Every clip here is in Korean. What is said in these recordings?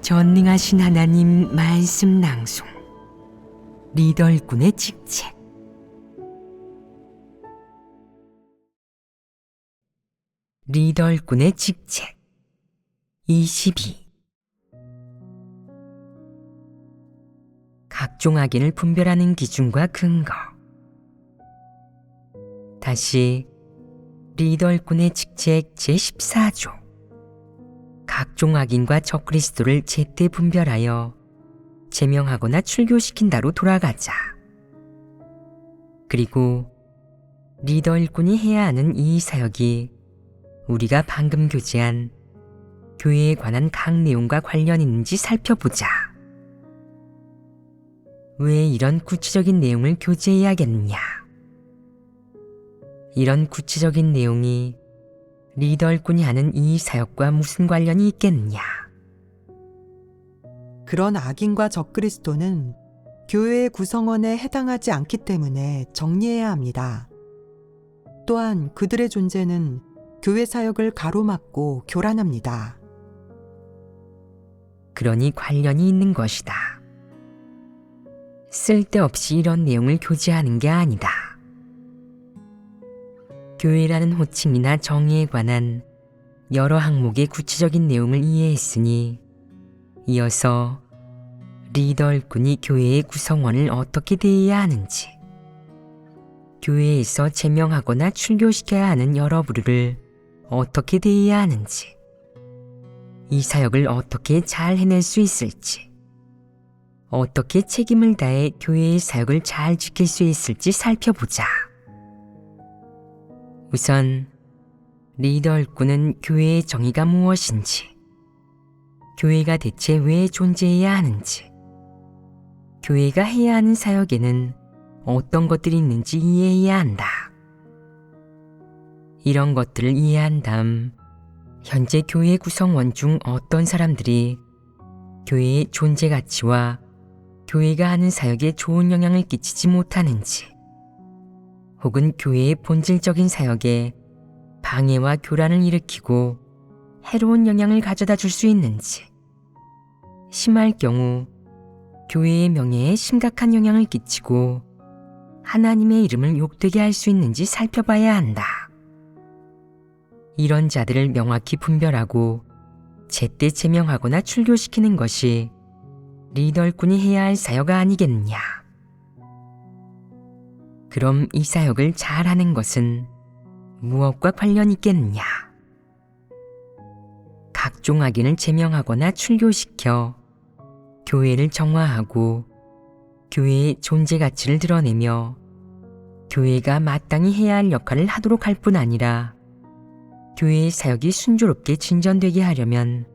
전능하신 하나님 말씀 낭송 리더 일꾼의 직책. 리더 일꾼의 직책 22. 각종 악인을 분별하는 기준과 근거. 다시 리더 일꾼의 직책 제14조. 각종 악인과 적그리스도를 제때 분별하여 제명하거나 출교시킨다로 돌아가자. 그리고 리더 일꾼이 해야 하는 이 사역이 우리가 방금 교제한 교회에 관한 각 내용과 관련 있는지 살펴보자. 왜 이런 구체적인 내용을 교제해야겠느냐? 이런 구체적인 내용이 리더 일꾼이 하는 이 사역과 무슨 관련이 있겠느냐? 그런 악인과 적그리스도는 교회의 구성원에 해당하지 않기 때문에 정리해야 합니다. 또한 그들의 존재는 교회 사역을 가로막고 교란합니다. 그러니 관련이 있는 것이다. 쓸데없이 이런 내용을 교제하는 게 아니다. 교회라는 호칭이나 정의에 관한 여러 항목의 구체적인 내용을 이해했으니 이어서 리더 일꾼이 교회의 구성원을 어떻게 대해야 하는지, 교회에서 제명하거나 출교시켜야 하는 여러 부류를 어떻게 대해야 하는지, 이 사역을 어떻게 잘 해낼 수 있을지, 어떻게 책임을 다해 교회의 사역을 잘 지킬 수 있을지 살펴보자. 우선 리더 일꾼은 교회의 정의가 무엇인지, 교회가 대체 왜 존재해야 하는지, 교회가 해야 하는 사역에는 어떤 것들이 있는지 이해해야 한다. 이런 것들을 이해한 다음 현재 교회 구성원 중 어떤 사람들이 교회의 존재 가치와 교회가 하는 사역에 좋은 영향을 끼치지 못하는지, 혹은 교회의 본질적인 사역에 방해와 교란을 일으키고 해로운 영향을 가져다 줄 수 있는지, 심할 경우 교회의 명예에 심각한 영향을 끼치고 하나님의 이름을 욕되게 할 수 있는지 살펴봐야 한다. 이런 자들을 명확히 분별하고 제때 제명하거나 출교시키는 것이 리더 일꾼이 해야 할 사역 아니겠느냐. 그럼 이 사역을 잘하는 것은 무엇과 관련이 있겠느냐? 각종 악인을 제명하거나 출교시켜 교회를 정화하고 교회의 존재 가치를 드러내며 교회가 마땅히 해야 할 역할을 하도록 할 뿐 아니라 교회의 사역이 순조롭게 진전되게 하려면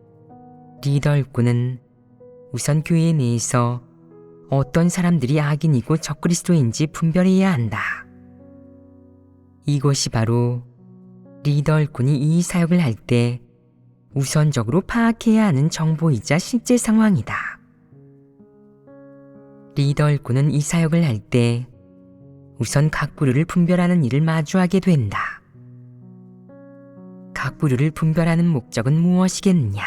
리더 일꾼은 우선 교회 내에서 어떤 사람들이 악인이고 적그리스도인지 분별해야 한다. 이것이 바로 리더 일꾼이 이 사역을 할 때 우선적으로 파악해야 하는 정보이자 실제 상황이다. 리더 일꾼은 이 사역을 할 때 우선 각 부류를 분별하는 일을 마주하게 된다. 각 부류를 분별하는 목적은 무엇이겠느냐?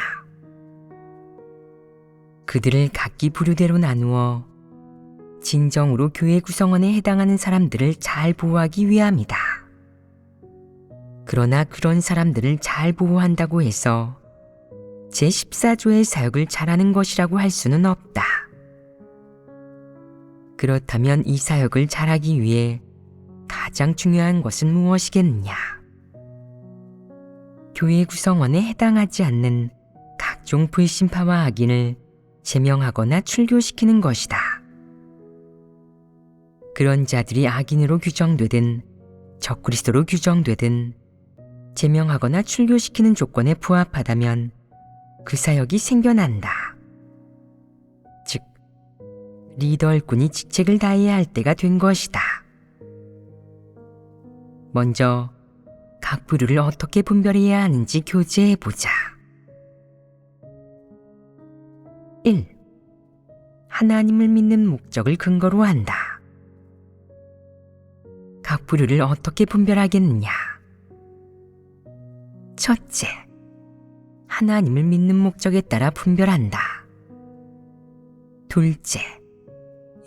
그들을 각기 부류대로 나누어 진정으로 교회 구성원에 해당하는 사람들을 잘 보호하기 위함이다. 그러나 그런 사람들을 잘 보호한다고 해서 제14조의 사역을 잘하는 것이라고 할 수는 없다. 그렇다면 이 사역을 잘하기 위해 가장 중요한 것은 무엇이겠느냐? 교회 구성원에 해당하지 않는 각종 불신파와 악인을 제명하거나 출교시키는 것이다. 그런 자들이 악인으로 규정되든 적그리스도로 규정되든 제명하거나 출교시키는 조건에 부합하다면 그 사역이 생겨난다. 즉, 리더 일꾼이 직책을 다해야 할 때가 된 것이다. 먼저 각 부류를 어떻게 분별해야 하는지 교제해보자. 1. 하나님을 믿는 목적을 근거로 한다. 각 부류를 어떻게 분별하겠느냐? 첫째, 하나님을 믿는 목적에 따라 분별한다. 둘째,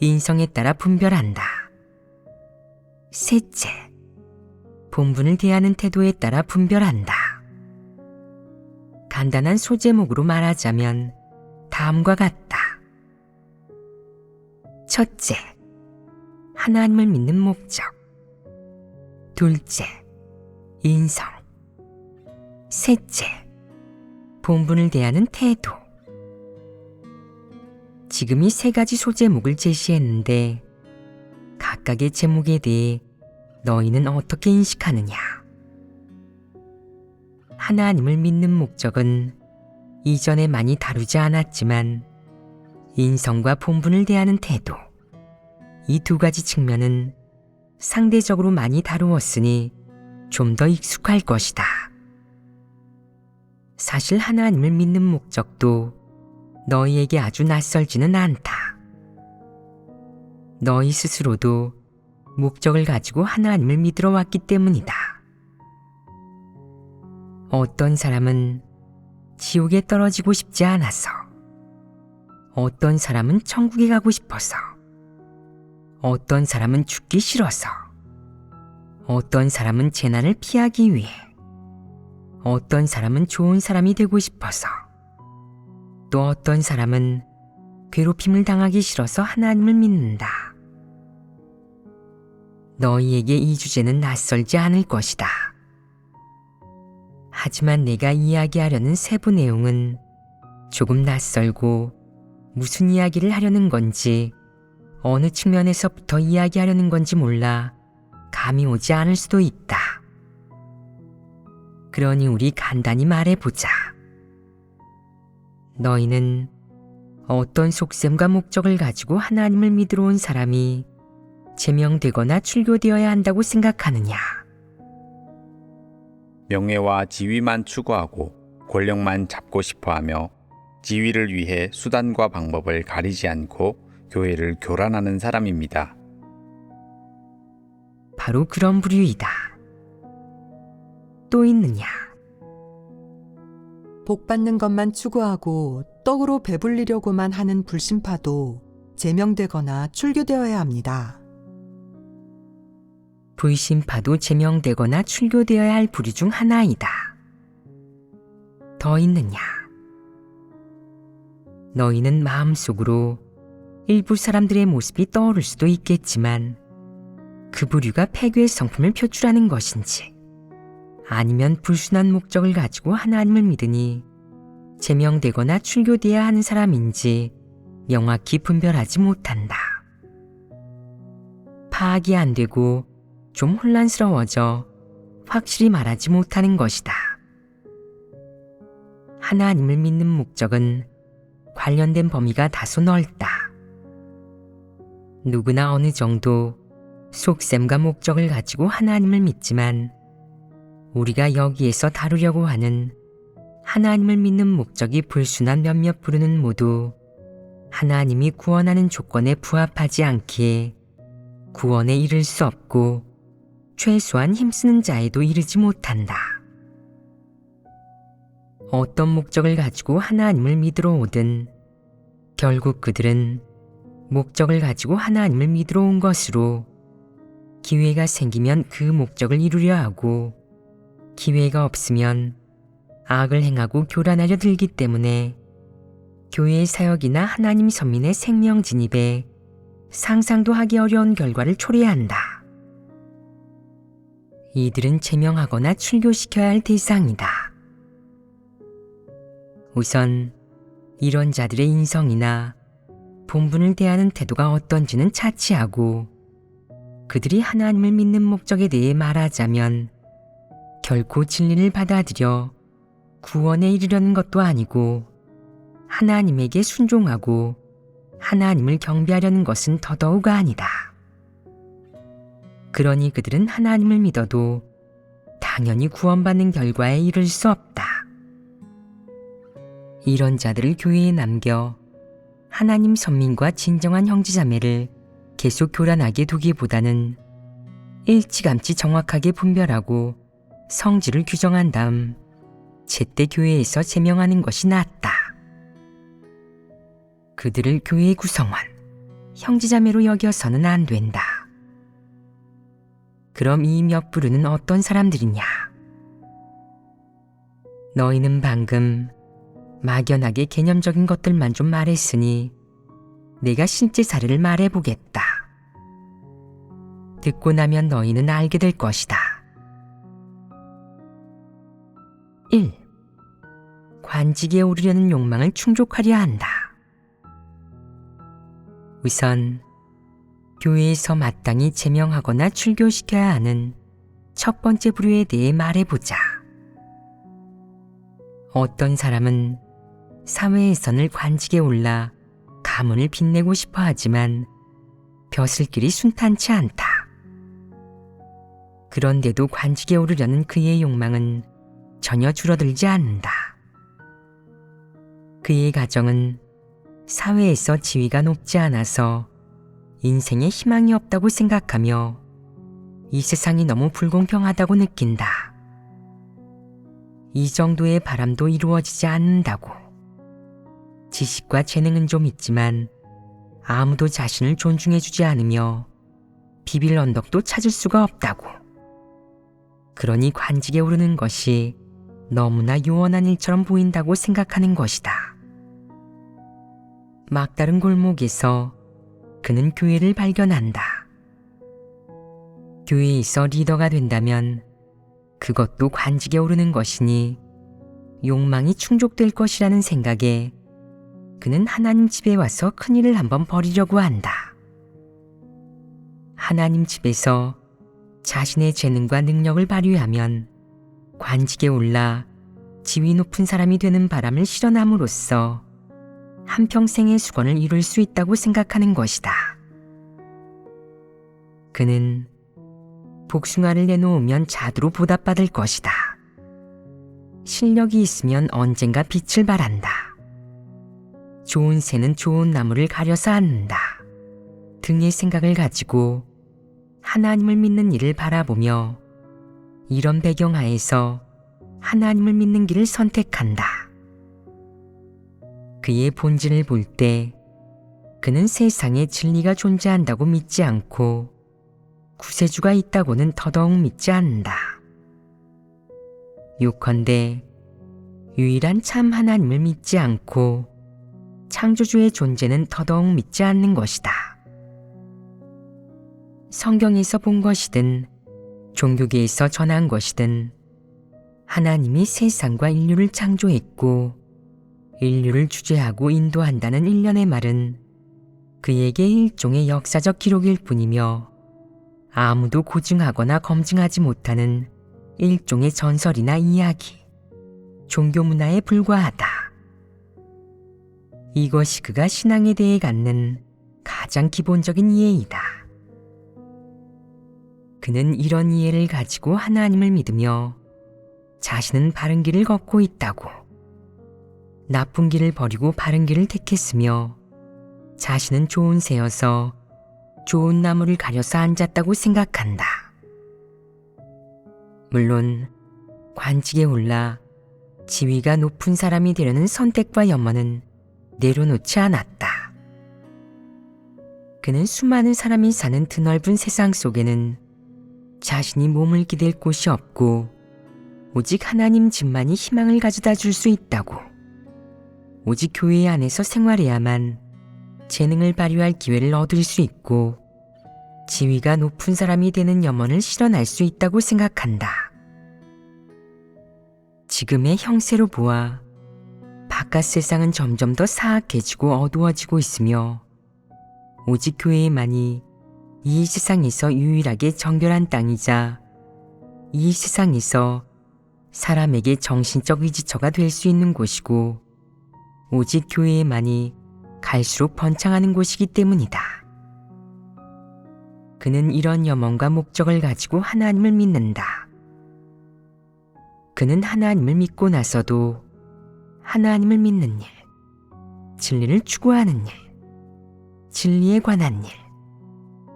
인성에 따라 분별한다. 셋째, 본분을 대하는 태도에 따라 분별한다. 간단한 소제목으로 말하자면 다음과 같다. 첫째, 하나님을 믿는 목적. 둘째, 인성. 셋째, 본분을 대하는 태도. 지금 이 세 가지 소제목을 제시했는데 각각의 제목에 대해 너희는 어떻게 인식하느냐? 하나님을 믿는 목적은 이전에 많이 다루지 않았지만 인성과 본분을 대하는 태도, 이 두 가지 측면은 상대적으로 많이 다루었으니 좀 더 익숙할 것이다. 사실 하나님을 믿는 목적도 너희에게 아주 낯설지는 않다. 너희 스스로도 목적을 가지고 하나님을 믿으러 왔기 때문이다. 어떤 사람은 지옥에 떨어지고 싶지 않아서, 어떤 사람은 천국에 가고 싶어서, 어떤 사람은 죽기 싫어서, 어떤 사람은 재난을 피하기 위해, 어떤 사람은 좋은 사람이 되고 싶어서, 또 어떤 사람은 괴롭힘을 당하기 싫어서 하나님을 믿는다. 너희에게 이 주제는 낯설지 않을 것이다. 하지만 내가 이야기하려는 세부 내용은 조금 낯설고 무슨 이야기를 하려는 건지, 어느 측면에서부터 이야기하려는 건지 몰라 감이 오지 않을 수도 있다. 그러니 우리 간단히 말해보자. 너희는 어떤 속셈과 목적을 가지고 하나님을 믿으러 온 사람이 제명되거나 출교되어야 한다고 생각하느냐? 명예와 지위만 추구하고 권력만 잡고 싶어하며 지위를 위해 수단과 방법을 가리지 않고 교회를 교란하는 사람입니다. 바로 그런 부류이다. 또 있느냐? 복 받는 것만 추구하고 떡으로 배불리려고만 하는 불신파도 제명되거나 출교되어야 합니다. 불신파도 제명되거나 출교되어야 할 부류 중 하나이다. 더 있느냐? 너희는 마음속으로 일부 사람들의 모습이 떠오를 수도 있겠지만 그 부류가 폐교의 성품을 표출하는 것인지, 아니면 불순한 목적을 가지고 하나님을 믿으니 제명되거나 출교되어야 하는 사람인지 명확히 분별하지 못한다. 파악이 안 되고 좀 혼란스러워져 확실히 말하지 못하는 것이다. 하나님을 믿는 목적은 관련된 범위가 다소 넓다. 누구나 어느 정도 속셈과 목적을 가지고 하나님을 믿지만 우리가 여기에서 다루려고 하는 하나님을 믿는 목적이 불순한 몇몇 부류는 모두 하나님이 구원하는 조건에 부합하지 않기에 구원에 이를 수 없고 최소한 힘쓰는 자에도 이르지 못한다. 어떤 목적을 가지고 하나님을 믿으러 오든 결국 그들은 목적을 가지고 하나님을 믿으러 온 것으로, 기회가 생기면 그 목적을 이루려 하고 기회가 없으면 악을 행하고 교란하려 들기 때문에 교회의 사역이나 하나님 선민의 생명 진입에 상상도 하기 어려운 결과를 초래한다. 이들은 제명하거나 출교시켜야 할 대상이다. 우선 이런 자들의 인성이나 본분을 대하는 태도가 어떤지는 차치하고 그들이 하나님을 믿는 목적에 대해 말하자면 결코 진리를 받아들여 구원에 이르려는 것도 아니고 하나님에게 순종하고 하나님을 경배하려는 것은 더더욱 아니다. 그러니 그들은 하나님을 믿어도 당연히 구원받는 결과에 이를 수 없다. 이런 자들을 교회에 남겨 하나님 선민과 진정한 형제자매를 계속 교란하게 두기보다는 일찌감치 정확하게 분별하고 성질을 규정한 다음 제때 교회에서 제명하는 것이 낫다. 그들을 교회의 구성원, 형제자매로 여겨서는 안 된다. 그럼 이 몇 부류는 어떤 사람들이냐? 너희는 방금 막연하게 개념적인 것들만 좀 말했으니 내가 실제 사례를 말해보겠다. 듣고 나면 너희는 알게 될 것이다. 1. 관직에 오르려는 욕망을 충족하려 한다. 우선 교회에서 마땅히 제명하거나 출교시켜야 하는 첫 번째 부류에 대해 말해보자. 어떤 사람은 사회에서는 관직에 올라 가문을 빛내고 싶어 하지만 벼슬길이 순탄치 않다. 그런데도 관직에 오르려는 그의 욕망은 전혀 줄어들지 않는다. 그의 가정은 사회에서 지위가 높지 않아서 인생에 희망이 없다고 생각하며 이 세상이 너무 불공평하다고 느낀다. 이 정도의 바람도 이루어지지 않는다고. 지식과 재능은 좀 있지만 아무도 자신을 존중해주지 않으며 비빌 언덕도 찾을 수가 없다고. 그러니 관직에 오르는 것이 너무나 요원한 일처럼 보인다고 생각하는 것이다. 막다른 골목에서 그는 교회를 발견한다. 교회에서 리더가 된다면 그것도 관직에 오르는 것이니 욕망이 충족될 것이라는 생각에 그는 하나님 집에 와서 큰일을 한번 벌이려고 한다. 하나님 집에서 자신의 재능과 능력을 발휘하면 관직에 올라 지위 높은 사람이 되는 바람을 실현함으로써 한평생의 수건을 이룰 수 있다고 생각하는 것이다. 그는 복숭아를 내놓으면 자두로 보답받을 것이다. 실력이 있으면 언젠가 빛을 발한다. 좋은 새는 좋은 나무를 가려서 앉는다. 등의 생각을 가지고 하나님을 믿는 이를 바라보며 이런 배경하에서 하나님을 믿는 길을 선택한다. 그의 본질을 볼 때 그는 세상에 진리가 존재한다고 믿지 않고 구세주가 있다고는 더더욱 믿지 않는다. 요컨대 유일한 참 하나님을 믿지 않고 창조주의 존재는 더더욱 믿지 않는 것이다. 성경에서 본 것이든 종교계에서 전한 것이든 하나님이 세상과 인류를 창조했고 인류를 주재하고 인도한다는 일련의 말은 그에게 일종의 역사적 기록일 뿐이며 아무도 고증하거나 검증하지 못하는 일종의 전설이나 이야기, 종교 문화에 불과하다. 이것이 그가 신앙에 대해 갖는 가장 기본적인 이해이다. 그는 이런 이해를 가지고 하나님을 믿으며 자신은 바른 길을 걷고 있다고, 나쁜 길을 버리고 바른 길을 택했으며 자신은 좋은 새여서 좋은 나무를 가려서 앉았다고 생각한다. 물론 관직에 올라 지위가 높은 사람이 되려는 선택과 염원은 내려놓지 않았다. 그는 수많은 사람이 사는 드넓은 세상 속에는 자신이 몸을 기댈 곳이 없고 오직 하나님 집만이 희망을 가져다 줄 수 있다고, 오직 교회 안에서 생활해야만 재능을 발휘할 기회를 얻을 수 있고 지위가 높은 사람이 되는 염원을 실현할 수 있다고 생각한다. 지금의 형세로 보아 바깥 세상은 점점 더 사악해지고 어두워지고 있으며 오직 교회만이 이 세상에서 유일하게 정결한 땅이자 이 세상에서 사람에게 정신적 의지처가 될 수 있는 곳이고 오직 교회만이 갈수록 번창하는 곳이기 때문이다. 그는 이런 염원과 목적을 가지고 하나님을 믿는다. 그는 하나님을 믿고 나서도 하나님을 믿는 일, 진리를 추구하는 일, 진리에 관한 일,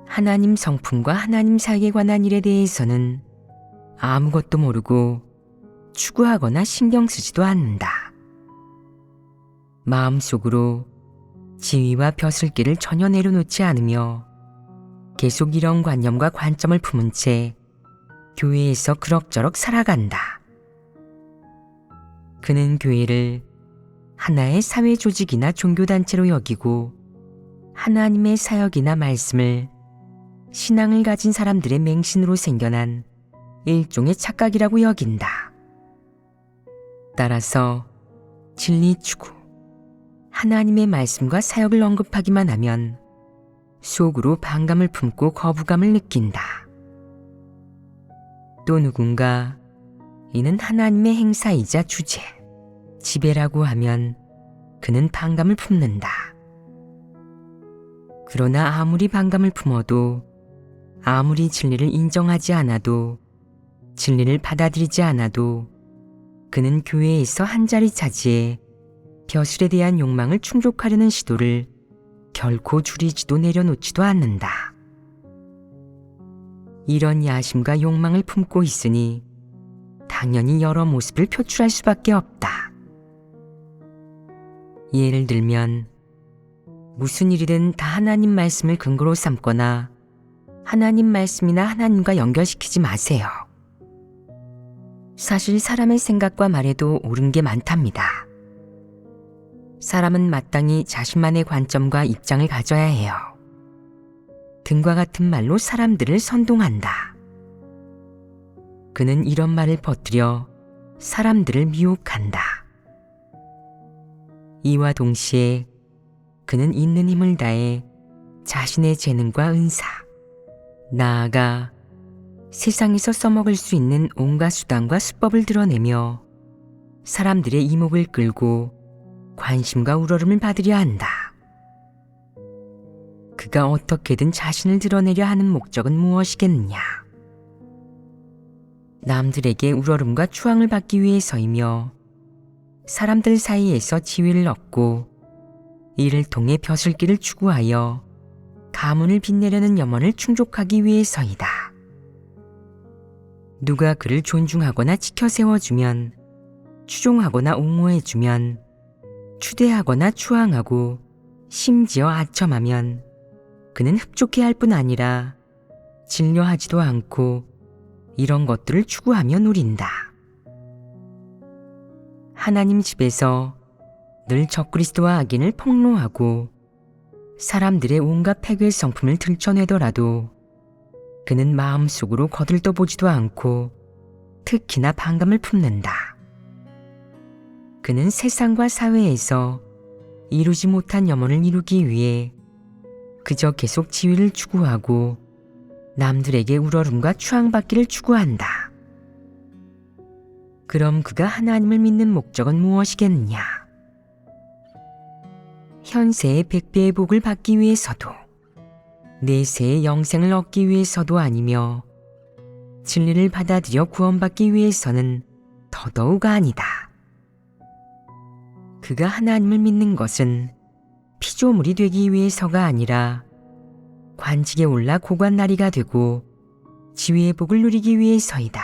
하나님 성품과 하나님 사역에 관한 일에 대해서는 아무것도 모르고 추구하거나 신경 쓰지도 않는다. 마음속으로 지위와 벼슬길을 전혀 내려놓지 않으며 계속 이런 관념과 관점을 품은 채 교회에서 그럭저럭 살아간다. 그는 교회를 하나의 사회 조직이나 종교단체로 여기고 하나님의 사역이나 말씀을 신앙을 가진 사람들의 맹신으로 생겨난 일종의 착각이라고 여긴다. 따라서 진리 추구, 하나님의 말씀과 사역을 언급하기만 하면 속으로 반감을 품고 거부감을 느낀다. 또 누군가 이는 하나님의 행사이자 주제, 지배라고 하면 그는 반감을 품는다. 그러나 아무리 반감을 품어도, 아무리 진리를 인정하지 않아도, 진리를 받아들이지 않아도 그는 교회에서 한 자리 차지해 벼슬에 대한 욕망을 충족하려는 시도를 결코 줄이지도 내려놓지도 않는다. 이런 야심과 욕망을 품고 있으니 당연히 여러 모습을 표출할 수밖에 없다. 예를 들면 무슨 일이든 다 하나님 말씀을 근거로 삼거나 하나님 말씀이나 하나님과 연결시키지 마세요. 사실 사람의 생각과 말에도 옳은 게 많답니다. 사람은 마땅히 자신만의 관점과 입장을 가져야 해요. 등과 같은 말로 사람들을 선동한다. 그는 이런 말을 퍼뜨려 사람들을 미혹한다. 이와 동시에 그는 있는 힘을 다해 자신의 재능과 은사, 나아가 세상에서 써먹을 수 있는 온갖 수단과 수법을 드러내며 사람들의 이목을 끌고 관심과 우러름을 받으려 한다. 그가 어떻게든 자신을 드러내려 하는 목적은 무엇이겠느냐? 남들에게 우러름과 추앙을 받기 위해서이며 사람들 사이에서 지위를 얻고 이를 통해 벼슬길을 추구하여 가문을 빛내려는 염원을 충족하기 위해서이다. 누가 그를 존중하거나 지켜세워주면, 추종하거나 옹호해주면, 추대하거나 추앙하고 심지어 아첨하면 그는 흡족해할 뿐 아니라 질려하지도 않고 이런 것들을 추구하며 누린다. 하나님 집에서 늘 적그리스도와 악인을 폭로하고 사람들의 온갖 폐괴 성품을 들춰내더라도 그는 마음속으로 거들떠보지도 않고 특히나 반감을 품는다. 그는 세상과 사회에서 이루지 못한 염원을 이루기 위해 그저 계속 지위를 추구하고 남들에게 우러름과 추앙받기를 추구한다. 그럼 그가 하나님을 믿는 목적은 무엇이겠느냐? 현세의 100배의 복을 받기 위해서도, 내세의 영생을 얻기 위해서도 아니며 진리를 받아들여 구원받기 위해서는 더더욱 아니다. 그가 하나님을 믿는 것은 피조물이 되기 위해서가 아니라 관직에 올라 고관나리가 되고 지위의 복을 누리기 위해서이다.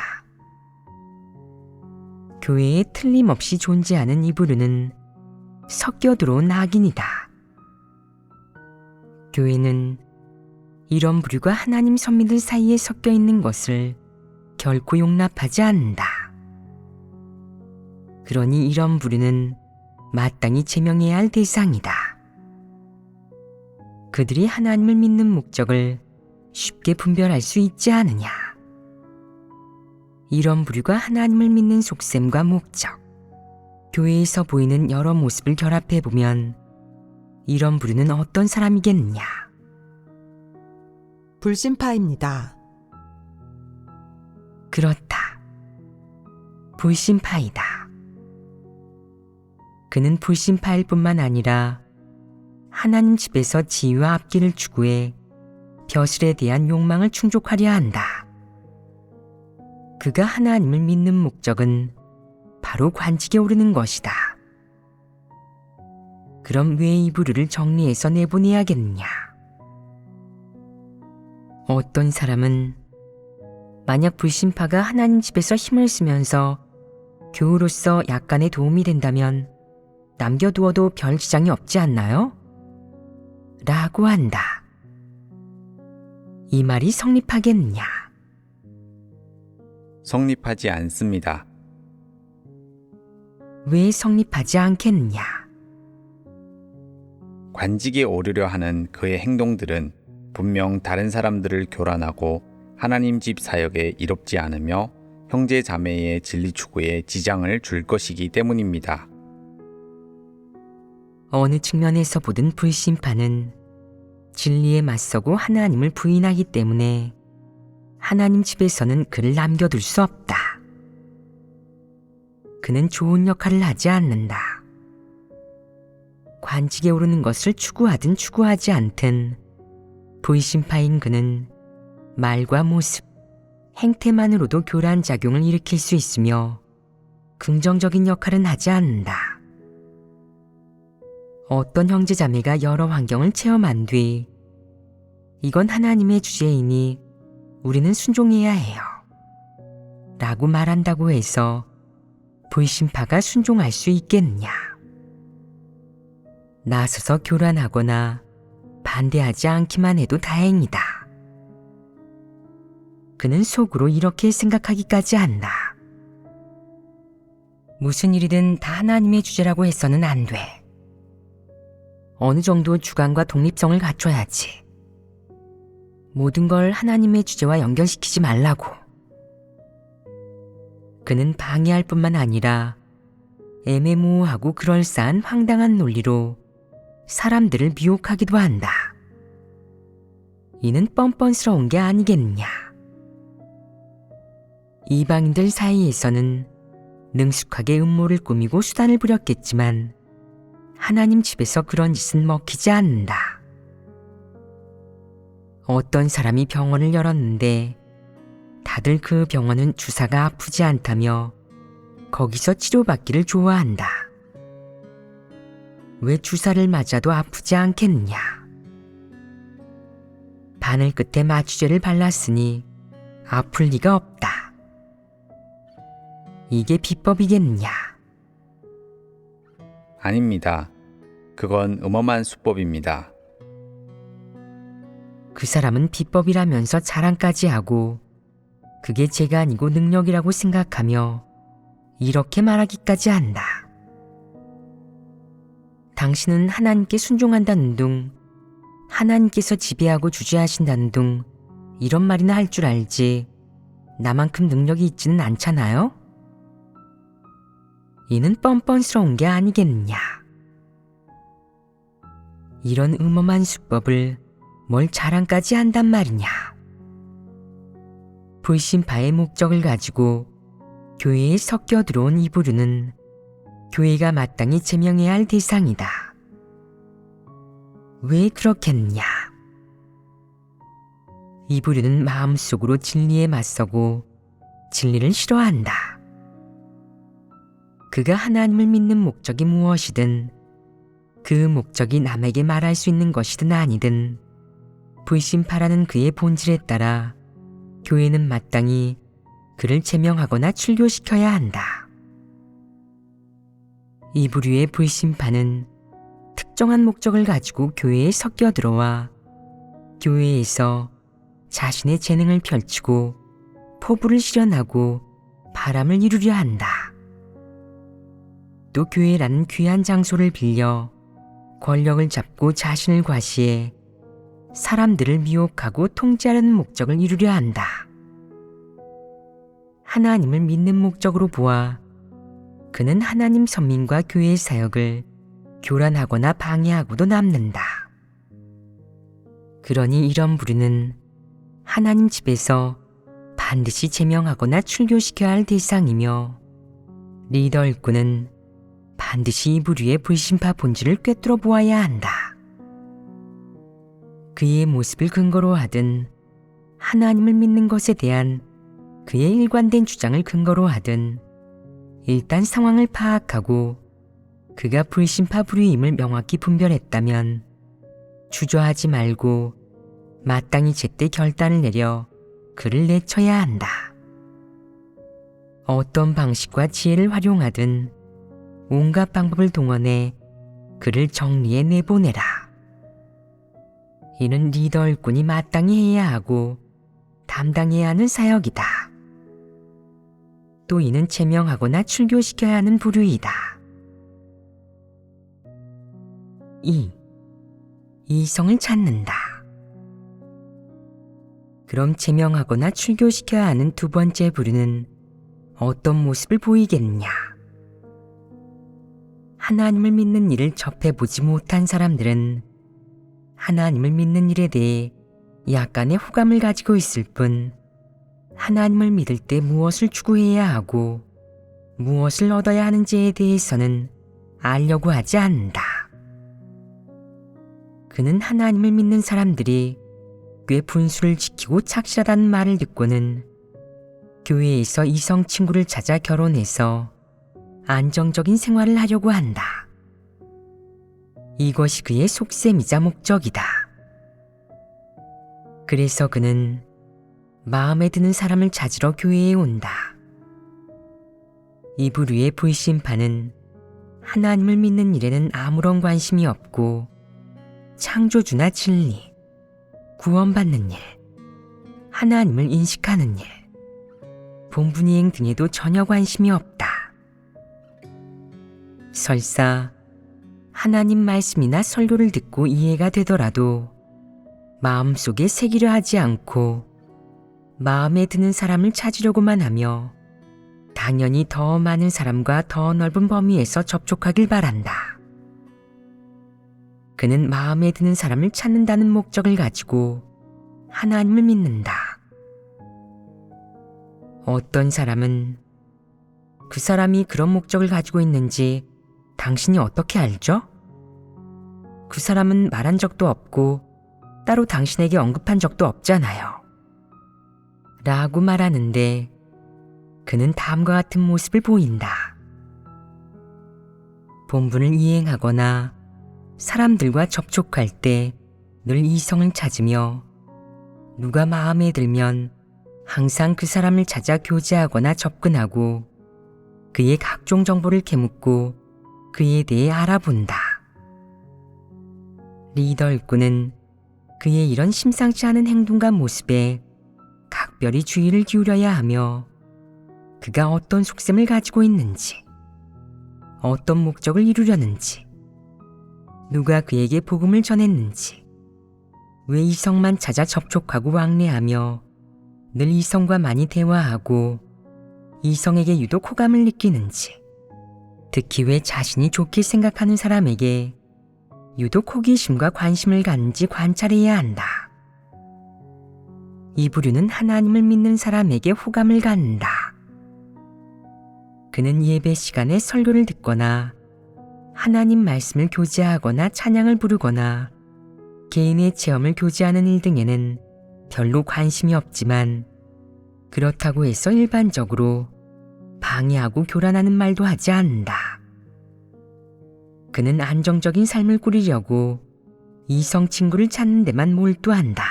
교회에 틀림없이 존재하는 이 부류는 섞여 들어온 악인이다. 교회는 이런 부류가 하나님 선민들 사이에 섞여 있는 것을 결코 용납하지 않는다. 그러니 이런 부류는 마땅히 제명해야 할 대상이다. 그들이 하나님을 믿는 목적을 쉽게 분별할 수 있지 않으냐. 이런 부류가 하나님을 믿는 속셈과 목적, 교회에서 보이는 여러 모습을 결합해보면 이런 부류는 어떤 사람이겠느냐. 불신파입니다. 그렇다. 불신파이다. 그는 불신파일 뿐만 아니라 하나님 집에서 지위와 앞길을 추구해 벼슬에 대한 욕망을 충족하려 한다. 그가 하나님을 믿는 목적은 바로 관직에 오르는 것이다. 그럼 왜 이 부류를 정리해서 내보내야겠느냐? 어떤 사람은 만약 불신파가 하나님 집에서 힘을 쓰면서 교우로서 약간의 도움이 된다면 남겨두어도 별 지장이 없지 않나요? 라고 한다. 이 말이 성립하겠느냐? 성립하지 않습니다. 왜 성립하지 않겠느냐? 관직에 오르려 하는 그의 행동들은 분명 다른 사람들을 교란하고 하나님 집 사역에 이롭지 않으며 형제 자매의 진리 추구에 지장을 줄 것이기 때문입니다. 어느 측면에서 보든 불신파는 진리에 맞서고 하나님을 부인하기 때문에 하나님 집에서는 그를 남겨둘 수 없다. 그는 좋은 역할을 하지 않는다. 관직에 오르는 것을 추구하든 추구하지 않든 불신파인 그는 말과 모습, 행태만으로도 교란 작용을 일으킬 수 있으며 긍정적인 역할은 하지 않는다. 어떤 형제자매가 여러 환경을 체험한 뒤 이건 하나님의 주제이니 우리는 순종해야 해요 라고 말한다고 해서 불신파가 순종할 수 있겠느냐? 나서서 교란하거나 반대하지 않기만 해도 다행이다. 그는 속으로 이렇게 생각하기까지 한다. 무슨 일이든 다 하나님의 주제라고 해서는 안 돼. 어느 정도 주관과 독립성을 갖춰야지. 모든 걸 하나님의 주제와 연결시키지 말라고. 그는 방해할 뿐만 아니라 애매모호하고 그럴싸한 황당한 논리로 사람들을 미혹하기도 한다. 이는 뻔뻔스러운 게 아니겠느냐. 이방인들 사이에서는 능숙하게 음모를 꾸미고 수단을 부렸겠지만 하나님 집에서 그런 짓은 먹히지 않는다. 어떤 사람이 병원을 열었는데 다들 그 병원은 주사가 아프지 않다며 거기서 치료받기를 좋아한다. 왜 주사를 맞아도 아프지 않겠느냐? 바늘 끝에 마취제를 발랐으니 아플 리가 없다. 이게 비법이겠느냐? 아닙니다. 그건 음험한 수법입니다. 그 사람은 비법이라면서 자랑까지 하고 그게 죄가 아니고 능력이라고 생각하며 이렇게 말하기까지 한다. 당신은 하나님께 순종한다는 둥, 하나님께서 지배하고 주재하신다는 둥 이런 말이나 할 줄 알지 나만큼 능력이 있지는 않잖아요? 이는 뻔뻔스러운 게 아니겠느냐. 이런 음험한 수법을 뭘 자랑까지 한단 말이냐. 불신파의 목적을 가지고 교회에 섞여 들어온 이 부류는 교회가 마땅히 제명해야 할 대상이다. 왜 그렇겠느냐? 이 부류는 마음속으로 진리에 맞서고 진리를 싫어한다. 그가 하나님을 믿는 목적이 무엇이든 그 목적이 남에게 말할 수 있는 것이든 아니든 불신파라는 그의 본질에 따라 교회는 마땅히 그를 제명하거나 출교시켜야 한다. 이 부류의 불신파는 특정한 목적을 가지고 교회에 섞여 들어와 교회에서 자신의 재능을 펼치고 포부를 실현하고 바람을 이루려 한다. 또 교회라는 귀한 장소를 빌려 권력을 잡고 자신을 과시해 사람들을 미혹하고 통제하려는 목적을 이루려 한다. 하나님을 믿는 목적으로 보아 그는 하나님 선민과 교회의 사역을 교란하거나 방해하고도 남는다. 그러니 이런 부류는 하나님 집에서 반드시 제명하거나 출교시켜야 할 대상이며 리더 일꾼은 반드시 이 부류의 불신파 본질을 꿰뚫어 보아야 한다. 그의 모습을 근거로 하든 하나님을 믿는 것에 대한 그의 일관된 주장을 근거로 하든 일단 상황을 파악하고 그가 불신파 부류임을 명확히 분별했다면 주저하지 말고 마땅히 제때 결단을 내려 그를 내쳐야 한다. 어떤 방식과 지혜를 활용하든 온갖 방법을 동원해 그를 정리해 내보내라. 이는 리더 일꾼이 마땅히 해야 하고 담당해야 하는 사역이다. 또 이는 제명하거나 출교시켜야 하는 부류이다. 2. 이성을 찾는다. 그럼 제명하거나 출교시켜야 하는 두 번째 부류는 어떤 모습을 보이겠느냐? 하나님을 믿는 일을 접해보지 못한 사람들은 하나님을 믿는 일에 대해 약간의 호감을 가지고 있을 뿐 하나님을 믿을 때 무엇을 추구해야 하고 무엇을 얻어야 하는지에 대해서는 알려고 하지 않는다. 그는 하나님을 믿는 사람들이 꽤 분수를 지키고 착실하다는 말을 듣고는 교회에서 이성 친구를 찾아 결혼해서 안정적인 생활을 하려고 한다. 이것이 그의 속셈이자 목적이다. 그래서 그는 마음에 드는 사람을 찾으러 교회에 온다. 이 부류의 불신파는 하나님을 믿는 일에는 아무런 관심이 없고 창조주나 진리, 구원받는 일, 하나님을 인식하는 일, 본분이행 등에도 전혀 관심이 없다. 설사 하나님 말씀이나 설교를 듣고 이해가 되더라도 마음속에 새기려 하지 않고 마음에 드는 사람을 찾으려고만 하며 당연히 더 많은 사람과 더 넓은 범위에서 접촉하길 바란다. 그는 마음에 드는 사람을 찾는다는 목적을 가지고 하나님을 믿는다. 어떤 사람은 그 사람이 그런 목적을 가지고 있는지 당신이 어떻게 알죠? 그 사람은 말한 적도 없고 따로 당신에게 언급한 적도 없잖아요. 라고 말하는데 그는 다음과 같은 모습을 보인다. 본분을 이행하거나 사람들과 접촉할 때 늘 이성을 찾으며 누가 마음에 들면 항상 그 사람을 찾아 교제하거나 접근하고 그의 각종 정보를 캐묻고 그에 대해 알아본다. 리더 일꾼은 그의 이런 심상치 않은 행동과 모습에 각별히 주의를 기울여야 하며 그가 어떤 속셈을 가지고 있는지, 어떤 목적을 이루려는지, 누가 그에게 복음을 전했는지, 왜 이성만 찾아 접촉하고 왕래하며 늘 이성과 많이 대화하고 이성에게 유독 호감을 느끼는지, 특히 왜 자신이 좋게 생각하는 사람에게 유독 호기심과 관심을 갖는지 관찰해야 한다. 이 부류는 하나님을 믿는 사람에게 호감을 갖는다. 그는 예배 시간에 설교를 듣거나 하나님 말씀을 교제하거나 찬양을 부르거나 개인의 체험을 교제하는 일 등에는 별로 관심이 없지만 그렇다고 해서 일반적으로 방해하고 교란하는 말도 하지 않는다. 그는 안정적인 삶을 꾸리려고 이성 친구를 찾는 데만 몰두한다.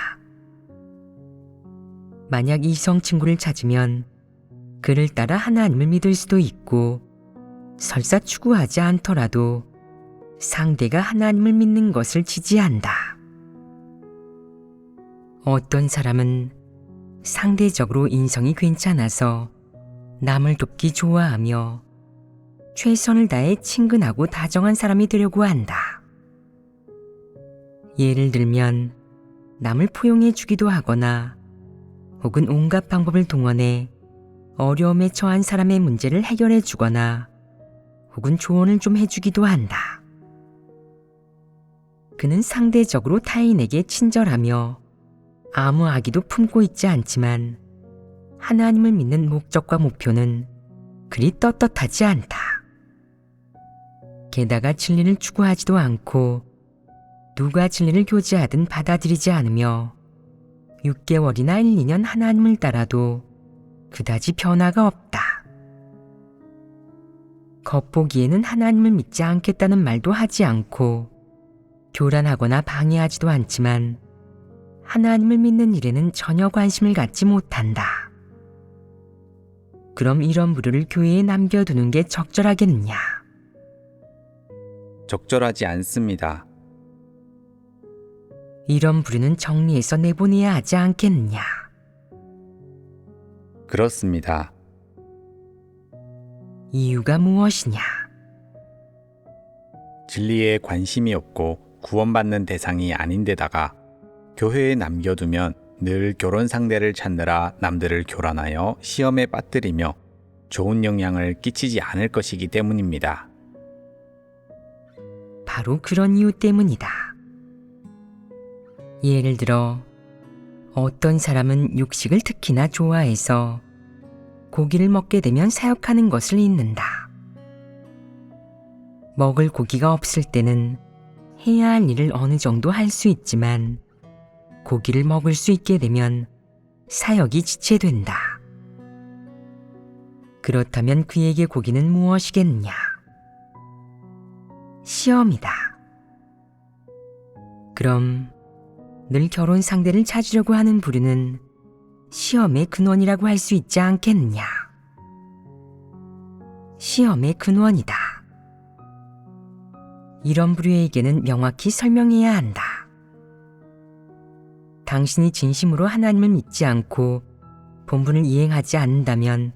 만약 이성 친구를 찾으면 그를 따라 하나님을 믿을 수도 있고 설사 추구하지 않더라도 상대가 하나님을 믿는 것을 지지한다. 어떤 사람은 상대적으로 인성이 괜찮아서 남을 돕기 좋아하며 최선을 다해 친근하고 다정한 사람이 되려고 한다. 예를 들면 남을 포용해 주기도 하거나 혹은 온갖 방법을 동원해 어려움에 처한 사람의 문제를 해결해 주거나 혹은 조언을 좀 해주기도 한다. 그는 상대적으로 타인에게 친절하며 아무 악의도 품고 있지 않지만 하나님을 믿는 목적과 목표는 그리 떳떳하지 않다. 게다가 진리를 추구하지도 않고 누가 진리를 교제하든 받아들이지 않으며 6개월이나 1, 2년 하나님을 따라도 그다지 변화가 없다. 겉보기에는 하나님을 믿지 않겠다는 말도 하지 않고 교란하거나 방해하지도 않지만 하나님을 믿는 일에는 전혀 관심을 갖지 못한다. 그럼 이런 부류를 교회에 남겨두는 게 적절하겠느냐? 적절하지 않습니다. 이런 부류는 정리해서 내보내야 하지 않겠느냐? 그렇습니다. 이유가 무엇이냐? 진리에 관심이 없고 구원받는 대상이 아닌데다가 교회에 남겨두면 늘 결혼 상대를 찾느라 남들을 교란하여 시험에 빠뜨리며 좋은 영향을 끼치지 않을 것이기 때문입니다. 바로 그런 이유 때문이다. 예를 들어 어떤 사람은 육식을 특히나 좋아해서 고기를 먹게 되면 사역하는 것을 잊는다. 먹을 고기가 없을 때는 해야 할 일을 어느 정도 할 수 있지만 고기를 먹을 수 있게 되면 사역이 지체된다. 그렇다면 그에게 고기는 무엇이겠느냐? 시험이다. 그럼 늘 결혼 상대를 찾으려고 하는 부류는 시험의 근원이라고 할 수 있지 않겠느냐? 시험의 근원이다. 이런 부류에게는 명확히 설명해야 한다. 당신이 진심으로 하나님을 믿지 않고 본분을 이행하지 않는다면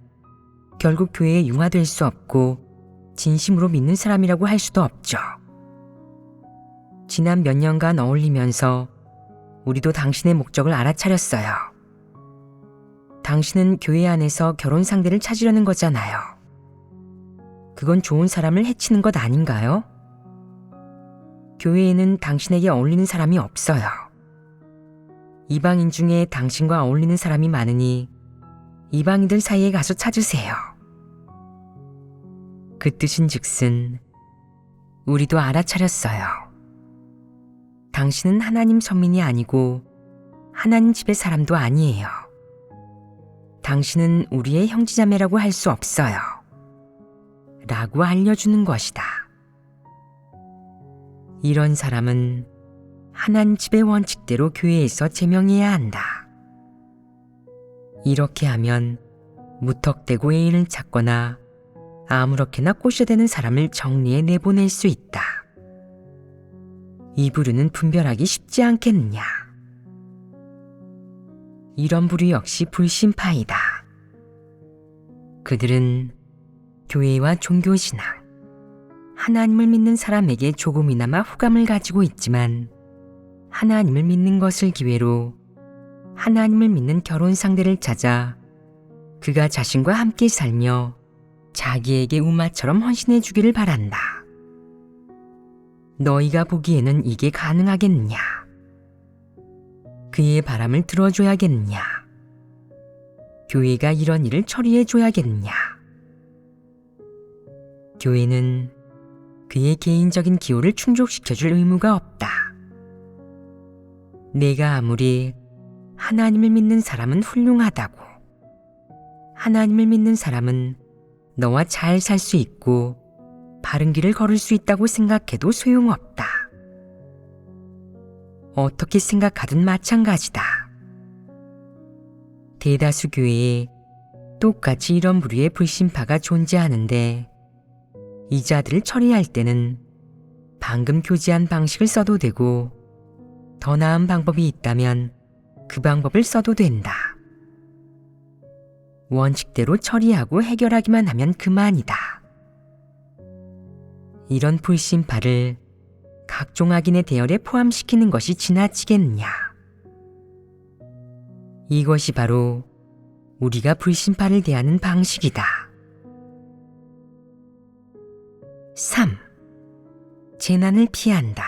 결국 교회에 융화될 수 없고 진심으로 믿는 사람이라고 할 수도 없죠. 지난 몇 년간 어울리면서 우리도 당신의 목적을 알아차렸어요. 당신은 교회 안에서 결혼 상대를 찾으려는 거잖아요. 그건 좋은 사람을 해치는 것 아닌가요? 교회에는 당신에게 어울리는 사람이 없어요. 이방인 중에 당신과 어울리는 사람이 많으니 이방인들 사이에 가서 찾으세요. 그 뜻인즉슨 우리도 알아차렸어요. 당신은 하나님 선민이 아니고 하나님 집의 사람도 아니에요. 당신은 우리의 형제자매라고 할 수 없어요. 라고 알려주는 것이다. 이런 사람은 하나님 집의 원칙대로 교회에서 제명해야 한다. 이렇게 하면 무턱대고 애인을 찾거나 아무렇게나 꼬셔대는 사람을 정리해 내보낼 수 있다. 이 부류는 분별하기 쉽지 않겠느냐? 이런 부류 역시 불신파이다. 그들은 교회와 종교신앙, 하나님을 믿는 사람에게 조금이나마 호감을 가지고 있지만 하나님을 믿는 것을 기회로 하나님을 믿는 결혼 상대를 찾아 그가 자신과 함께 살며 자기에게 우마처럼 헌신해 주기를 바란다. 너희가 보기에는 이게 가능하겠느냐? 그의 바람을 들어줘야겠느냐? 교회가 이런 일을 처리해 줘야겠느냐? 교회는 그의 개인적인 기호를 충족시켜줄 의무가 없다. 내가 아무리 하나님을 믿는 사람은 훌륭하다고, 하나님을 믿는 사람은 너와 잘 살 수 있고 바른 길을 걸을 수 있다고 생각해도 소용없다. 어떻게 생각하든 마찬가지다. 대다수 교회에 똑같이 이런 부류의 불신파가 존재하는데 이 자들을 처리할 때는 방금 교제한 방식을 써도 되고 더 나은 방법이 있다면 그 방법을 써도 된다. 원칙대로 처리하고 해결하기만 하면 그만이다. 이런 불신파를 각종 악인의 대열에 포함시키는 것이 지나치겠느냐? 이것이 바로 우리가 불신파를 대하는 방식이다. 3. 재난을 피한다.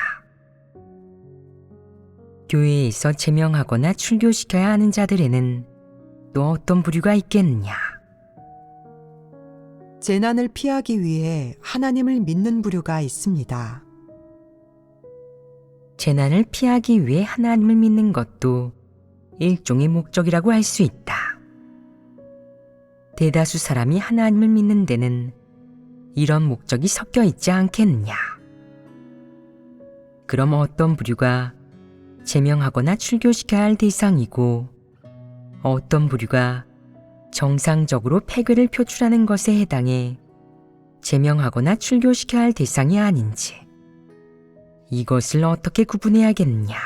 교회에서 제명하거나 출교시켜야 하는 자들에는 또 어떤 부류가 있겠느냐? 재난을 피하기 위해 하나님을 믿는 부류가 있습니다. 재난을 피하기 위해 하나님을 믿는 것도 일종의 목적이라고 할 수 있다. 대다수 사람이 하나님을 믿는 데는 이런 목적이 섞여 있지 않겠느냐? 그럼 어떤 부류가 제명하거나 출교시켜야 할 대상이고 어떤 부류가 정상적으로 폐괴를 표출하는 것에 해당해 제명하거나 출교시켜야 할 대상이 아닌지 이것을 어떻게 구분해야겠느냐?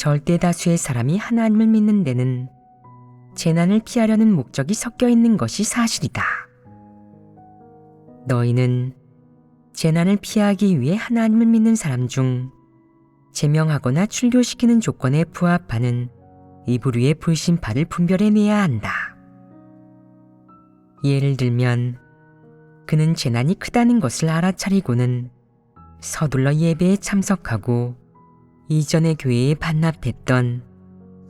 절대 다수의 사람이 하나님을 믿는 데는 재난을 피하려는 목적이 섞여 있는 것이 사실이다. 너희는 재난을 피하기 위해 하나님을 믿는 사람 중 제명하거나 출교시키는 조건에 부합하는 이 부류의 불신파를 분별해내야 한다. 예를 들면 그는 재난이 크다는 것을 알아차리고는 서둘러 예배에 참석하고 이전의 교회에 반납했던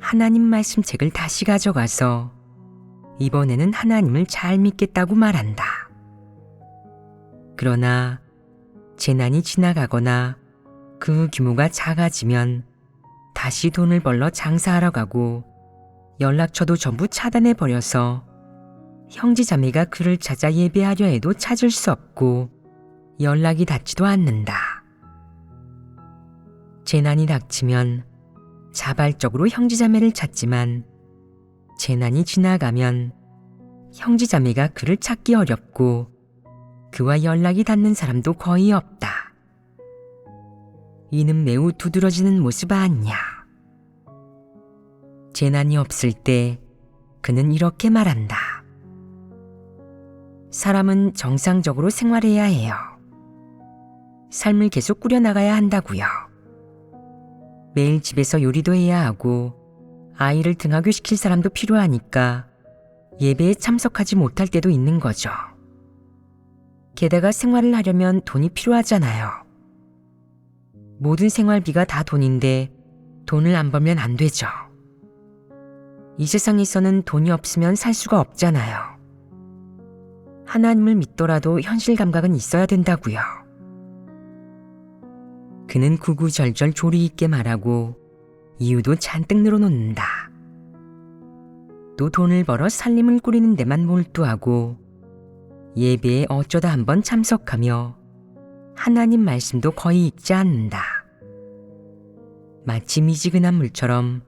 하나님 말씀 책을 다시 가져가서 이번에는 하나님을 잘 믿겠다고 말한다. 그러나 재난이 지나가거나 그 규모가 작아지면 다시 돈을 벌러 장사하러 가고 연락처도 전부 차단해버려서 형제자매가 그를 찾아 예배하려 해도 찾을 수 없고 연락이 닿지도 않는다. 재난이 닥치면 자발적으로 형제자매를 찾지만 재난이 지나가면 형제자매가 그를 찾기 어렵고 그와 연락이 닿는 사람도 거의 없다. 이는 매우 두드러지는 모습 아니냐. 재난이 없을 때 그는 이렇게 말한다. 사람은 정상적으로 생활해야 해요. 삶을 계속 꾸려나가야 한다고요. 매일 집에서 요리도 해야 하고 아이를 등하교시킬 사람도 필요하니까 예배에 참석하지 못할 때도 있는 거죠. 게다가 생활을 하려면 돈이 필요하잖아요. 모든 생활비가 다 돈인데 돈을 안 벌면 안 되죠. 이 세상에서는 돈이 없으면 살 수가 없잖아요. 하나님을 믿더라도 현실 감각은 있어야 된다고요. 그는 구구절절 조리 있게 말하고 이유도 잔뜩 늘어놓는다. 또 돈을 벌어 살림을 꾸리는 데만 몰두하고 예배에 어쩌다 한번 참석하며 하나님 말씀도 거의 읽지 않는다. 마치 미지근한 물처럼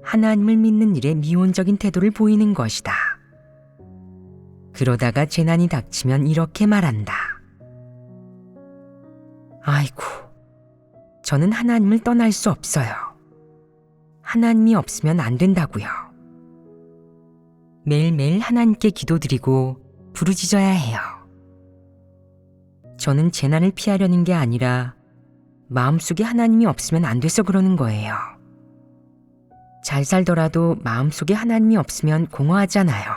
하나님을 믿는 일에 미온적인 태도를 보이는 것이다. 그러다가 재난이 닥치면 이렇게 말한다. 아이고, 저는 하나님을 떠날 수 없어요. 하나님이 없으면 안 된다고요. 매일매일 하나님께 기도드리고 부르짖어야 해요. 저는 재난을 피하려는 게 아니라 마음속에 하나님이 없으면 안 돼서 그러는 거예요. 잘 살더라도 마음속에 하나님이 없으면 공허하잖아요.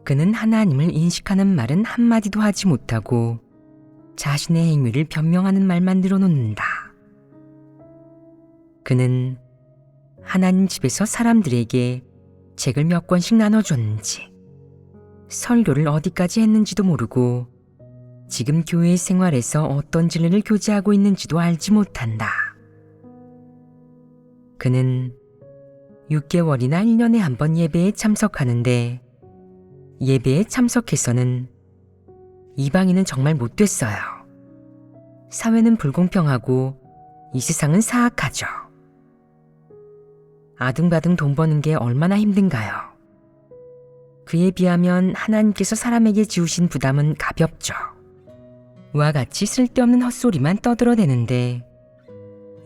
그는 하나님을 인식하는 말은 한마디도 하지 못하고 자신의 행위를 변명하는 말만 늘어놓는다. 그는 하나님 집에서 사람들에게 책을 몇 권씩 나눠줬는지, 설교를 어디까지 했는지도 모르고 지금 교회 생활에서 어떤 진리를 교제하고 있는지도 알지 못한다. 그는 6개월이나 1년에 한 번 예배에 참석하는데 예배에 참석해서는 이방인은 정말 못됐어요. 사회는 불공평하고 이 세상은 사악하죠. 아등바등 돈 버는 게 얼마나 힘든가요. 그에 비하면 하나님께서 사람에게 지우신 부담은 가볍죠. 와 같이 쓸데없는 헛소리만 떠들어대는데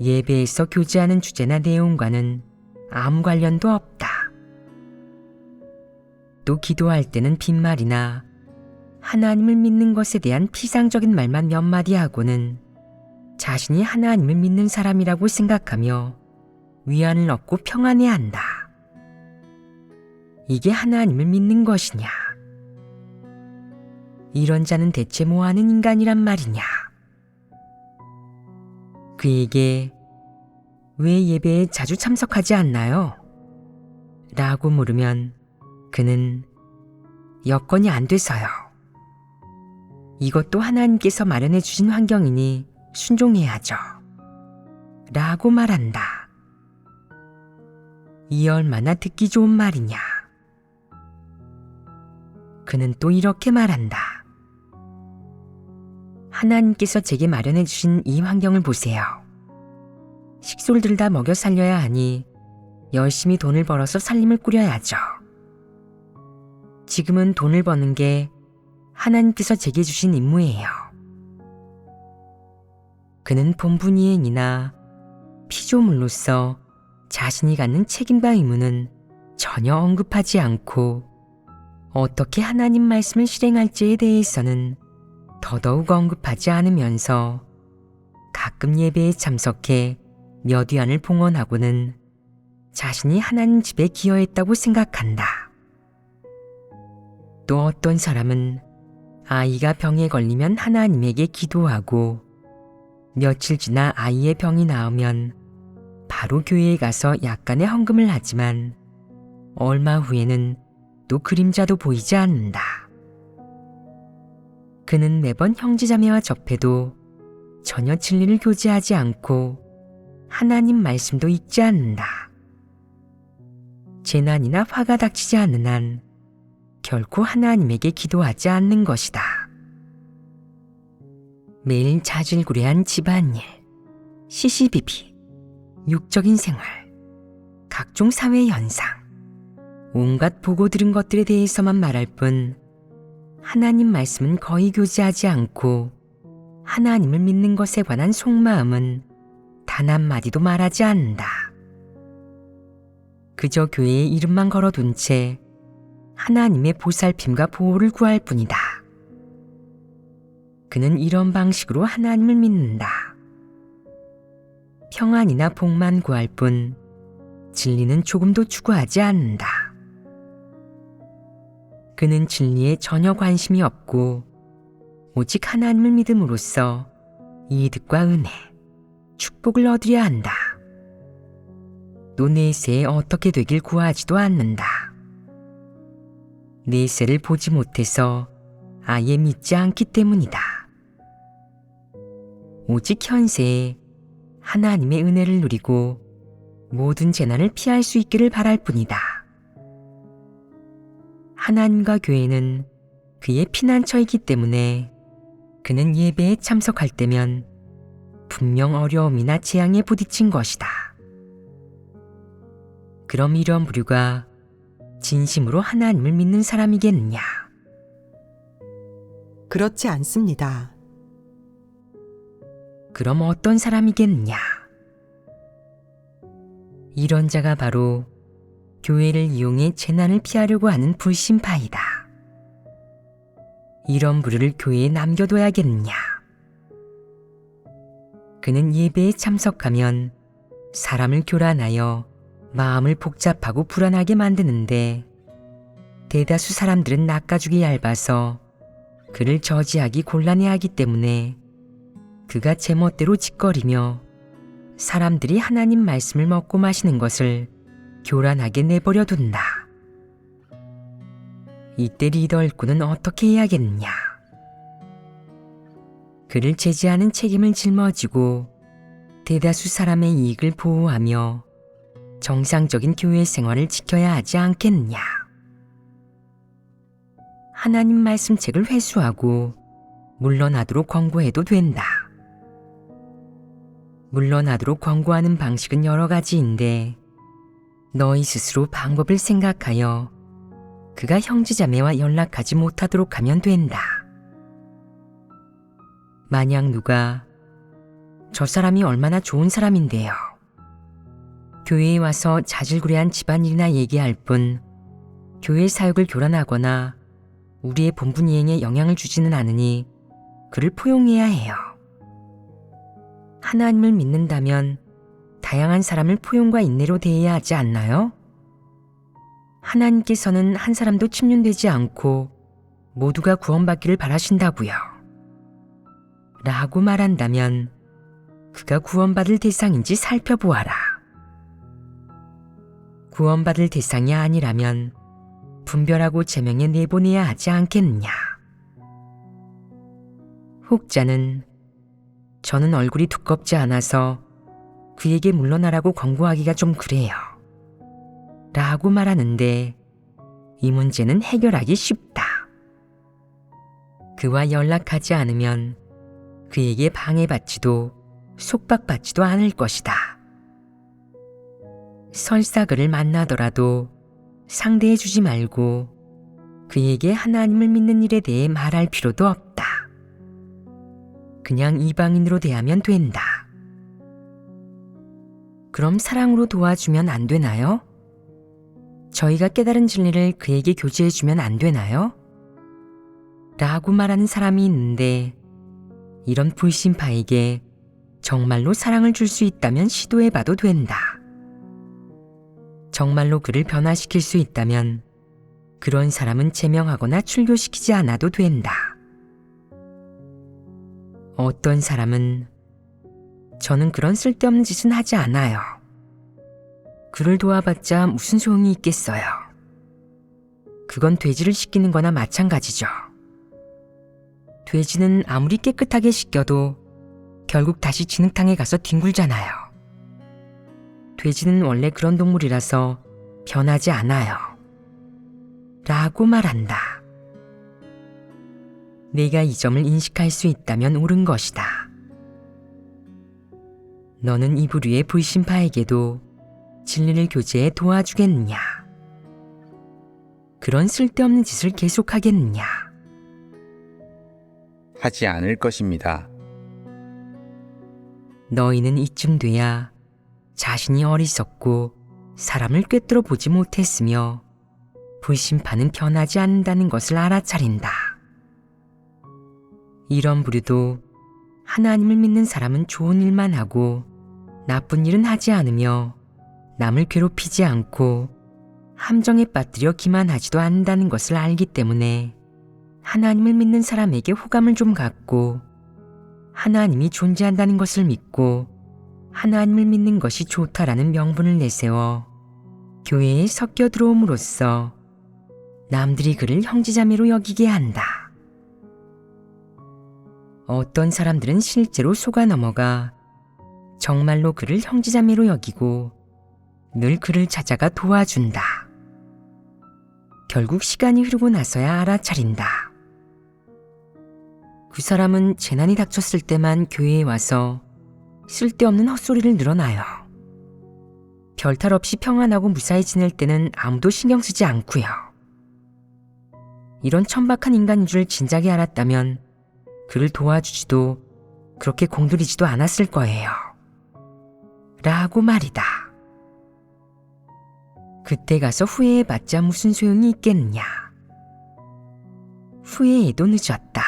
예배에서 교제하는 주제나 내용과는 아무 관련도 없다. 또 기도할 때는 빈말이나 하나님을 믿는 것에 대한 피상적인 말만 몇 마디 하고는 자신이 하나님을 믿는 사람이라고 생각하며 위안을 얻고 평안해한다. 이게 하나님을 믿는 것이냐? 이런 자는 대체 뭐하는 인간이란 말이냐? 그에게 왜 예배에 자주 참석하지 않나요? 라고 물으면 그는 여건이 안 돼서요. 이것도 하나님께서 마련해 주신 환경이니 순종해야죠. 라고 말한다. 이 얼마나 듣기 좋은 말이냐. 그는 또 이렇게 말한다. 하나님께서 제게 마련해 주신 이 환경을 보세요. 식솔들 다 먹여 살려야 하니 열심히 돈을 벌어서 살림을 꾸려야죠. 지금은 돈을 버는 게 하나님께서 제게 주신 임무예요. 그는 본분 이행이나 피조물로서 자신이 갖는 책임과 의무는 전혀 언급하지 않고 어떻게 하나님 말씀을 실행할지에 대해서는 더더욱 언급하지 않으면서 가끔 예배에 참석해 몇 위안을 봉헌하고는 자신이 하나님 집에 기여했다고 생각한다. 또 어떤 사람은 아이가 병에 걸리면 하나님에게 기도하고 며칠 지나 아이의 병이 나으면 바로 교회에 가서 약간의 헌금을 하지만 얼마 후에는 또 그림자도 보이지 않는다. 그는 매번 형제자매와 접해도 전혀 진리를 교제하지 않고 하나님 말씀도 읽지 않는다. 재난이나 화가 닥치지 않는 한 결코 하나님에게 기도하지 않는 것이다. 매일 자질구레한 집안일, 시시비비, 육적인 생활, 각종 사회 현상, 온갖 보고 들은 것들에 대해서만 말할 뿐 하나님 말씀은 거의 교제하지 않고 하나님을 믿는 것에 관한 속마음은 단 한마디도 말하지 않는다. 그저 교회의 이름만 걸어둔 채 하나님의 보살핌과 보호를 구할 뿐이다. 그는 이런 방식으로 하나님을 믿는다. 평안이나 복만 구할 뿐 진리는 조금도 추구하지 않는다. 그는 진리에 전혀 관심이 없고 오직 하나님을 믿음으로써 이득과 은혜, 축복을 얻으려 한다. 또 내세에 어떻게 되길 구하지도 않는다. 내세를 보지 못해서 아예 믿지 않기 때문이다. 오직 현세에 하나님의 은혜를 누리고 모든 재난을 피할 수 있기를 바랄 뿐이다. 하나님과 교회는 그의 피난처이기 때문에 그는 예배에 참석할 때면 분명 어려움이나 재앙에 부딪힌 것이다. 그럼 이런 부류가 진심으로 하나님을 믿는 사람이겠느냐? 그렇지 않습니다. 그럼 어떤 사람이겠느냐? 이런 자가 바로 교회를 이용해 재난을 피하려고 하는 불신파이다. 이런 부류를 교회에 남겨둬야겠느냐? 그는 예배에 참석하면 사람을 교란하여 마음을 복잡하고 불안하게 만드는데 대다수 사람들은 낚아주기 얇아서 그를 저지하기 곤란해하기 때문에 그가 제멋대로 짓거리며 사람들이 하나님 말씀을 먹고 마시는 것을 교란하게 내버려 둔다. 이때 리더 일꾼은 어떻게 해야겠느냐? 그를 제지하는 책임을 짊어지고 대다수 사람의 이익을 보호하며 정상적인 교회 생활을 지켜야 하지 않겠느냐? 하나님 말씀책을 회수하고 물러나도록 권고해도 된다. 물러나도록 권고하는 방식은 여러 가지인데 너희 스스로 방법을 생각하여 그가 형제자매와 연락하지 못하도록 하면 된다. 만약 누가 저 사람이 얼마나 좋은 사람인데요. 교회에 와서 자질구레한 집안일이나 얘기할 뿐 교회 사역을 교란하거나 우리의 본분 이행에 영향을 주지는 않으니 그를 포용해야 해요. 하나님을 믿는다면 다양한 사람을 포용과 인내로 대해야 하지 않나요? 하나님께서는 한 사람도 침륜되지 않고 모두가 구원받기를 바라신다고요. 라고 말한다면 그가 구원받을 대상인지 살펴보아라. 구원받을 대상이 아니라면 분별하고 제명에 내보내야 하지 않겠느냐. 혹자는 저는 얼굴이 두껍지 않아서 그에게 물러나라고 권고하기가 좀 그래요. 라고 말하는데 이 문제는 해결하기 쉽다. 그와 연락하지 않으면 그에게 방해받지도 속박받지도 않을 것이다. 설사 그를 만나더라도 상대해주지 말고 그에게 하나님을 믿는 일에 대해 말할 필요도 없다. 그냥 이방인으로 대하면 된다. 그럼 사랑으로 도와주면 안 되나요? 저희가 깨달은 진리를 그에게 교제해주면 안 되나요? 라고 말하는 사람이 있는데, 이런 불신파에게 정말로 사랑을 줄 수 있다면 시도해봐도 된다. 정말로 그를 변화시킬 수 있다면 그런 사람은 제명하거나 출교시키지 않아도 된다. 어떤 사람은 저는 그런 쓸데없는 짓은 하지 않아요. 그를 도와봤자 무슨 소용이 있겠어요. 그건 돼지를 씻기는 거나 마찬가지죠. 돼지는 아무리 깨끗하게 씻겨도 결국 다시 진흙탕에 가서 뒹굴잖아요. 돼지는 원래 그런 동물이라서 변하지 않아요. 라고 말한다. 내가 이 점을 인식할 수 있다면 옳은 것이다. 너는 이 부류의 불신파에게도 진리를 교제해 도와주겠느냐? 그런 쓸데없는 짓을 계속하겠느냐? 하지 않을 것입니다. 너희는 이쯤 돼야 자신이 어리석고 사람을 꿰뚫어 보지 못했으며 불신파는 변하지 않는다는 것을 알아차린다. 이런 부류도 하나님을 믿는 사람은 좋은 일만 하고 나쁜 일은 하지 않으며 남을 괴롭히지 않고 함정에 빠뜨려 기만하지도 않는다는 것을 알기 때문에 하나님을 믿는 사람에게 호감을 좀 갖고 하나님이 존재한다는 것을 믿고 하나님을 믿는 것이 좋다라는 명분을 내세워 교회에 섞여 들어옴으로써 남들이 그를 형제자매로 여기게 한다. 어떤 사람들은 실제로 속아 넘어가 정말로 그를 형제자매로 여기고 늘 그를 찾아가 도와준다. 결국 시간이 흐르고 나서야 알아차린다. 그 사람은 재난이 닥쳤을 때만 교회에 와서 쓸데없는 헛소리를 늘어놔요. 별탈 없이 평안하고 무사히 지낼 때는 아무도 신경 쓰지 않고요. 이런 천박한 인간인 줄 진작에 알았다면 그를 도와주지도 그렇게 공들이지도 않았을 거예요. 라고 말이다. 그때 가서 후회해봤자 무슨 소용이 있겠느냐. 후회해도 늦었다.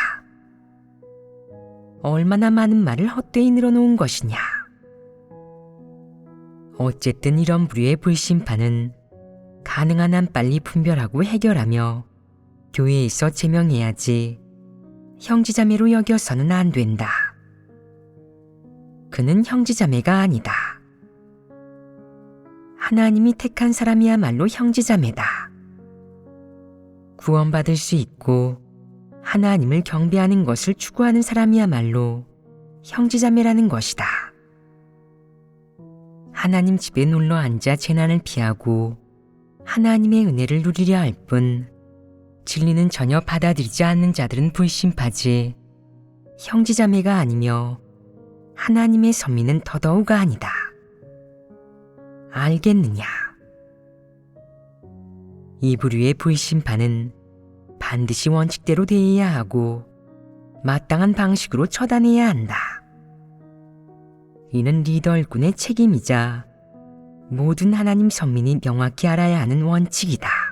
얼마나 많은 말을 헛되이 늘어놓은 것이냐. 어쨌든 이런 부류의 불신파는 가능한 한 빨리 분별하고 해결하며 교회에서 제명해야지 형제자매로 여겨서는 안 된다. 그는 형제자매가 아니다. 하나님이 택한 사람이야말로 형제자매다. 구원받을 수 있고 하나님을 경배하는 것을 추구하는 사람이야말로 형제자매라는 것이다. 하나님 집에 놀러 앉아 재난을 피하고 하나님의 은혜를 누리려 할 뿐 진리는 전혀 받아들이지 않는 자들은 불신파지 형제자매가 아니며 하나님의 선민은 더더욱 아니다. 알겠느냐? 이 부류의 불신파는 반드시 원칙대로 대해야 하고 마땅한 방식으로 처단해야 한다. 이는 리더 일꾼의 책임이자 모든 하나님 선민이 명확히 알아야 하는 원칙이다.